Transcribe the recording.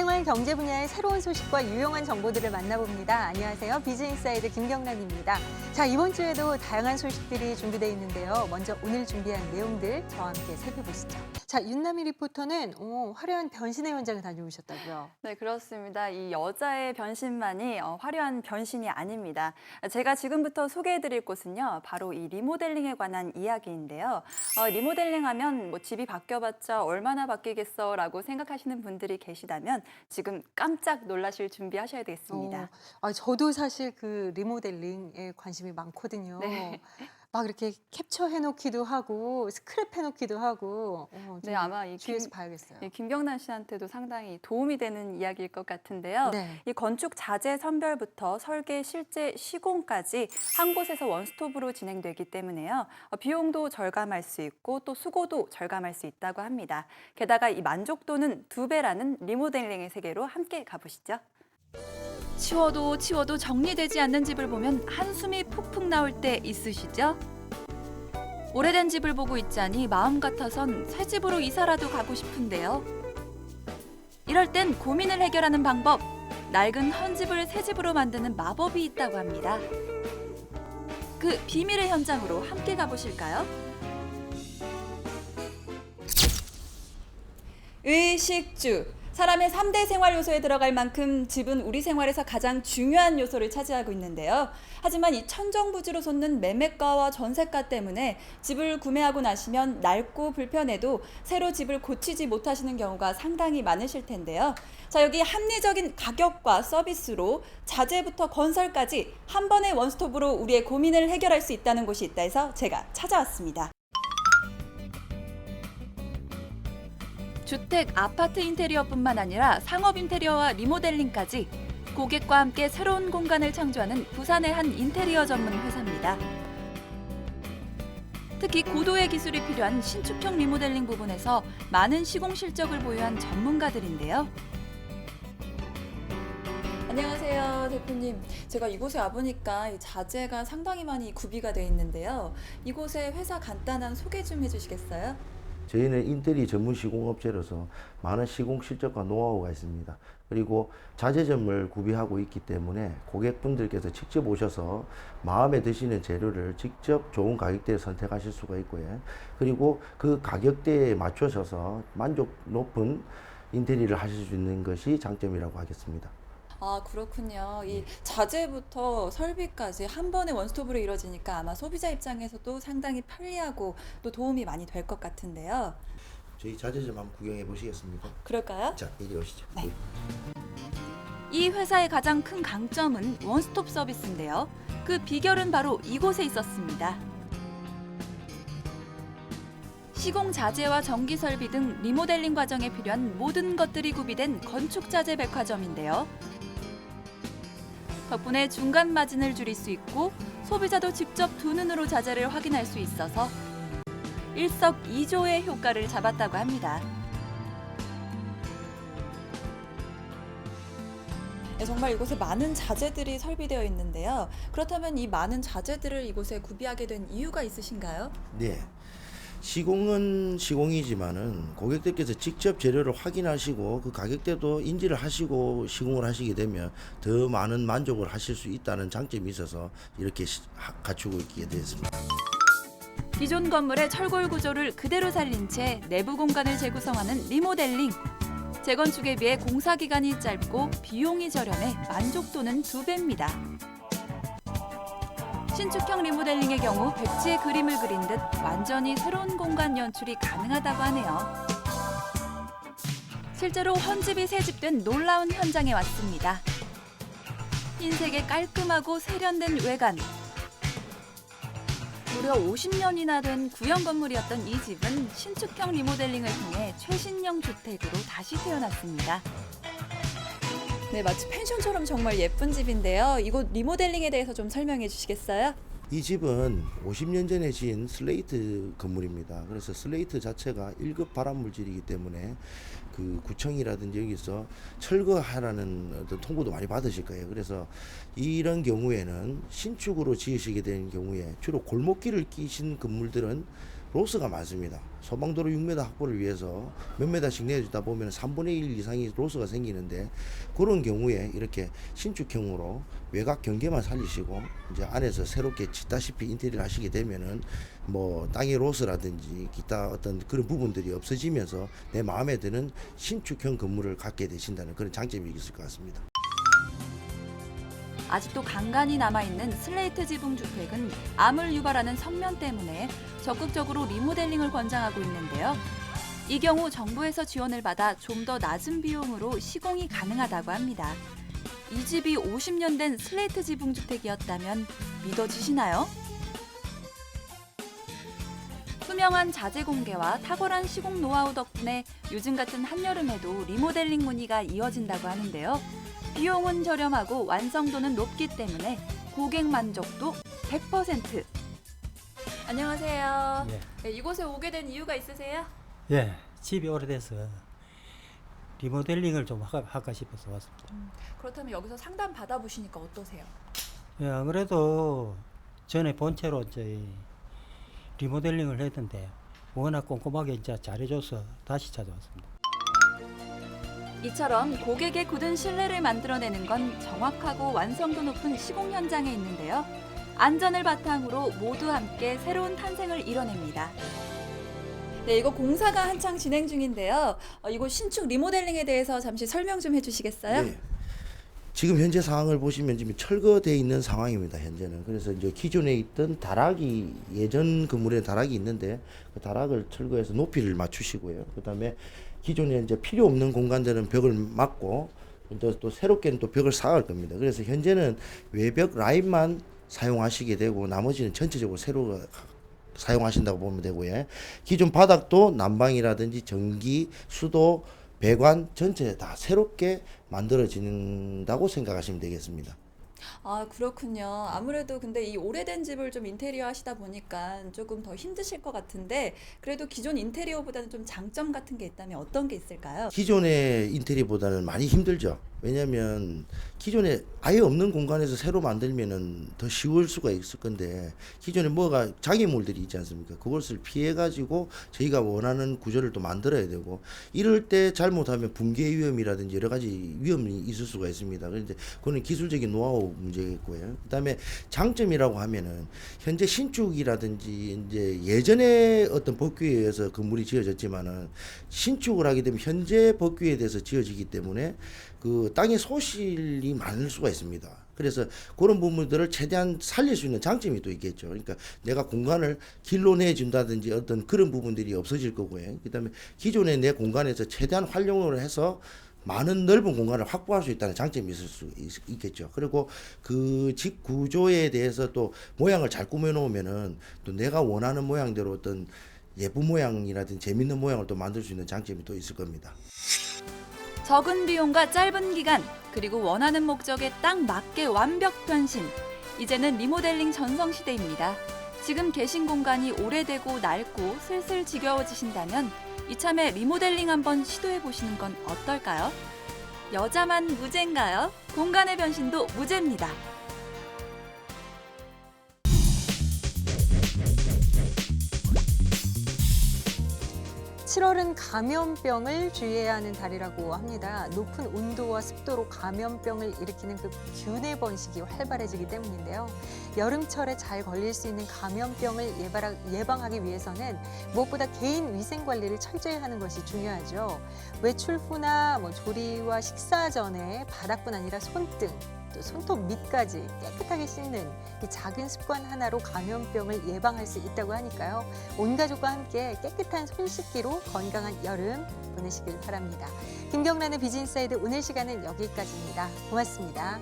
다양한 경제 분야의 새로운 소식과 유용한 정보들을 만나봅니다. 안녕하세요. 비즈인사이드 김경란입니다. 자, 이번 주에도 다양한 소식들이 준비되어 있는데요. 먼저 오늘 준비한 내용들 저와 함께 살펴보시죠. 자, 윤남희 리포터는 화려한 변신의 현장을 다녀오셨다고요? 네, 그렇습니다. 이 여자의 변신만이 화려한 변신이 아닙니다. 제가 지금부터 소개해드릴 곳은요, 바로 이 리모델링에 관한 이야기인데요. 리모델링하면 뭐 집이 바뀌어봤자 얼마나 바뀌겠어라고 생각하시는 분들이 계시다면 지금 깜짝 놀라실 준비하셔야 되겠습니다. 저도 사실 그 리모델링에 관심이 많거든요. 네. 막 이렇게 캡처해놓기도 하고 스크랩해놓기도 하고 네, 아마 주위에서 봐야겠어요. 김경란 씨한테도 상당히 도움이 되는 이야기일 것 같은데요. 네. 이 건축 자재 선별부터 설계 실제 시공까지 한 곳에서 원스톱으로 진행되기 때문에요. 비용도 절감할 수 있고 또 수고도 절감할 수 있다고 합니다. 게다가 이 만족도는 2배라는 리모델링의 세계로 함께 가보시죠. 치워도 정리되지 않는 집을 보면 한숨이 푹푹 나올 때 있으시죠? 오래된 집을 보고 있자니 마음 같아선 새 집으로 이사라도 가고 싶은데요. 이럴 땐 고민을 해결하는 방법, 낡은 헌집을 새 집으로 만드는 마법이 있다고 합니다. 그 비밀의 현장으로 함께 가보실까요? 의식주. 사람의 3대 생활 요소에 들어갈 만큼 집은 우리 생활에서 가장 중요한 요소를 차지하고 있는데요. 하지만 이 천정부지로 솟는 매매가와 전세가 때문에 집을 구매하고 나시면 낡고 불편해도 새로 집을 고치지 못하시는 경우가 상당히 많으실 텐데요. 자, 여기 합리적인 가격과 서비스로 자재부터 건설까지 한 번의 원스톱으로 우리의 고민을 해결할 수 있다는 곳이 있다 해서 제가 찾아왔습니다. 주택, 아파트 인테리어뿐만 아니라 상업 인테리어와 리모델링까지 고객과 함께 새로운 공간을 창조하는 부산의 한 인테리어 전문 회사입니다. 특히 고도의 기술이 필요한 신축형 리모델링 부분에서 많은 시공 실적을 보유한 전문가들인데요. 안녕하세요, 대표님. 제가 이곳에 와보니까 이 자재가 상당히 많이 구비가 되어 있는데요. 이곳의 회사 간단한 소개 좀 해주시겠어요? 저희는 인테리어 전문 시공업체로서 많은 시공 실적과 노하우가 있습니다. 그리고 자재점을 구비하고 있기 때문에 고객분들께서 직접 오셔서 마음에 드시는 재료를 직접 좋은 가격대에 선택하실 수가 있고요. 그리고 그 가격대에 맞추셔서 만족 높은 인테리어를 하실 수 있는 것이 장점이라고 하겠습니다. 아, 그렇군요. 이 자재부터 설비까지 한 번에 원스톱으로 이루어지니까 아마 소비자 입장에서도 상당히 편리하고 또 도움이 많이 될 것 같은데요. 저희 자재점 한번 구경해 보시겠습니까? 그럴까요? 자, 이리 오시죠. 네. 이 회사의 가장 큰 강점은 원스톱 서비스인데요. 그 비결은 바로 이곳에 있었습니다. 시공 자재와 전기 설비 등 리모델링 과정에 필요한 모든 것들이 구비된 건축 자재 백화점인데요. 덕분에 중간 마진을 줄일 수 있고 소비자도 직접 두 눈으로 자재를 확인할 수 있어서 일석이조의 효과를 잡았다고 합니다. 네, 정말 이곳에 많은 자재들이 설비되어 있는데요. 그렇다면 이 많은 자재들을 이곳에 구비하게 된 이유가 있으신가요? 네. 시공은 시공이지만은 고객들께서 직접 재료를 확인하시고 그 가격대도 인지를 하시고 시공을 하시게 되면 더 많은 만족을 하실 수 있다는 장점이 있어서 이렇게 갖추고 있게 되었습니다. 기존 건물의 철골 구조를 그대로 살린 채 내부 공간을 재구성하는 리모델링. 재건축에 비해 공사 기간이 짧고 비용이 저렴해 만족도는 2배입니다. 신축형 리모델링의 경우 백지에 그림을 그린 듯 완전히 새로운 공간 연출이 가능하다고 하네요. 실제로 헌집이 새집된 놀라운 현장에 왔습니다. 흰색의 깔끔하고 세련된 외관. 무려 50년이나 된 구형 건물이었던 이 집은 신축형 리모델링을 통해 최신형 주택으로 다시 태어났습니다. 네, 마치 펜션처럼 정말 예쁜 집인데요. 이곳 리모델링에 대해서 좀 설명해 주시겠어요? 이 집은 50년 전에 지은 슬레이트 건물입니다. 그래서 슬레이트 자체가 1급 발암물질이기 때문에 그 구청이라든지 여기서 철거하라는 어떤 통보도 많이 받으실 거예요. 그래서 이런 경우에는 신축으로 지으시게 된 경우에 주로 골목길을 끼신 건물들은 로스가 많습니다. 소방도로 6m 확보를 위해서 몇 메다씩 내주다 보면 3분의 1 이상이 로스가 생기는데, 그런 경우에 이렇게 신축형으로 외곽 경계만 살리시고 이제 안에서 새롭게 짓다시피 인테리어를 하시게 되면은 뭐 땅의 로스라든지 기타 어떤 그런 부분들이 없어지면서 내 마음에 드는 신축형 건물을 갖게 되신다는 그런 장점이 있을 것 같습니다. 아직도 간간히 남아있는 슬레이트 지붕 주택은 암을 유발하는 성면 때문에 적극적으로 리모델링을 권장하고 있는데요. 이 경우 정부에서 지원을 받아 좀 더 낮은 비용으로 시공이 가능하다고 합니다. 이 집이 50년 된 슬레이트 지붕 주택이었다면 믿어지시나요? 투명한 자재 공개와 탁월한 시공 노하우 덕분에 요즘 같은 한여름에도 리모델링 문의가 이어진다고 하는데요. 비용은 저렴하고 완성도는 높기 때문에 고객 만족도 100%. 안녕하세요. 예. 네, 이곳에 오게 된 이유가 있으세요? 예, 집이 오래돼서 리모델링을 좀 할까 싶어서 왔습니다. 그렇다면 여기서 상담 받아보시니까 어떠세요? 예, 아무래도 전에 본체로 저희 리모델링을 했는데 워낙 꼼꼼하게 이제 잘해줘서 다시 찾아왔습니다. 이처럼 고객의 굳은 신뢰를 만들어내는 건 정확하고 완성도 높은 시공 현장에 있는데요. 안전을 바탕으로 모두 함께 새로운 탄생을 이뤄냅니다. 네, 이거 공사가 한창 진행 중인데요. 이곳 신축 리모델링에 대해서 잠시 설명 좀 해주시겠어요? 네. 지금 현재 상황을 보시면 지금 철거되어 있는 상황입니다. 현재는. 그래서 이제 기존에 있던 다락이, 예전 건물에 다락이 있는데 그 다락을 철거해서 높이를 맞추시고요. 그다음에 기존에 이제 필요 없는 공간들은 벽을 막고 이제 또 새롭게는 또 벽을 쌓을 겁니다. 그래서 현재는 외벽 라인만 사용하시게 되고 나머지는 전체적으로 새로 사용하신다고 보면 되고요. 기존 바닥도 난방이라든지 전기, 수도, 배관 전체 다 새롭게 만들어진다고 생각하시면 되겠습니다. 아, 그렇군요. 아무래도 근데 이 오래된 집을 좀 인테리어 하시다 보니까 조금 더 힘드실 것 같은데 그래도 기존 인테리어보다는 좀 장점 같은 게 있다면 어떤 게 있을까요? 기존의 인테리어보다는 많이 힘들죠. 왜냐하면 기존에 아예 없는 공간에서 새로 만들면은 더 쉬울 수가 있을 건데 기존에 뭐가 장애물들이 있지 않습니까? 그것을 피해 가지고 저희가 원하는 구조를 또 만들어야 되고 이럴 때 잘못하면 붕괴 위험이라든지 여러 가지 위험이 있을 수가 있습니다. 그런데 그거는 기술적인 노하우 문제겠고요. 그다음에 장점이라고 하면은 현재 신축이라든지 이제 예전에 어떤 법규에 의해서 건물이 지어졌지만은 신축을 하게 되면 현재 법규에 대해서 지어지기 때문에 그 땅의 소실이 많을 수가 있습니다. 그래서 그런 부분들을 최대한 살릴 수 있는 장점이 또 있겠죠. 그러니까 내가 공간을 길로 내준다든지 어떤 그런 부분들이 없어질 거고요. 그다음에 기존의 내 공간에서 최대한 활용을 해서 많은 넓은 공간을 확보할 수 있다는 장점이 있을 수 있겠죠. 그리고 그 집 구조에 대해서 또 모양을 잘 꾸며놓으면은 또 내가 원하는 모양대로 어떤 예쁜 모양이라든지 재밌는 모양을 또 만들 수 있는 장점이 또 있을 겁니다. 적은 비용과 짧은 기간, 그리고 원하는 목적에 딱 맞게 완벽 변신. 이제는 리모델링 전성시대입니다. 지금 계신 공간이 오래되고 낡고 슬슬 지겨워지신다면 이참에 리모델링 한번 시도해보시는 건 어떨까요? 여자만 무죄인가요? 공간의 변신도 무죄입니다. 7월은 감염병을 주의해야 하는 달이라고 합니다. 높은 온도와 습도로 감염병을 일으키는 그 균의 번식이 활발해지기 때문인데요. 여름철에 잘 걸릴 수 있는 감염병을 예방하기 위해서는 무엇보다 개인 위생 관리를 철저히 하는 것이 중요하죠. 외출 후나 조리와 식사 전에 바닥뿐 아니라 손등, 또 손톱 밑까지 깨끗하게 씻는 이 작은 습관 하나로 감염병을 예방할 수 있다고 하니까요. 온 가족과 함께 깨끗한 손 씻기로 건강한 여름 보내시길 바랍니다. 김경란의 비즈니스사이드 오늘 시간은 여기까지입니다. 고맙습니다.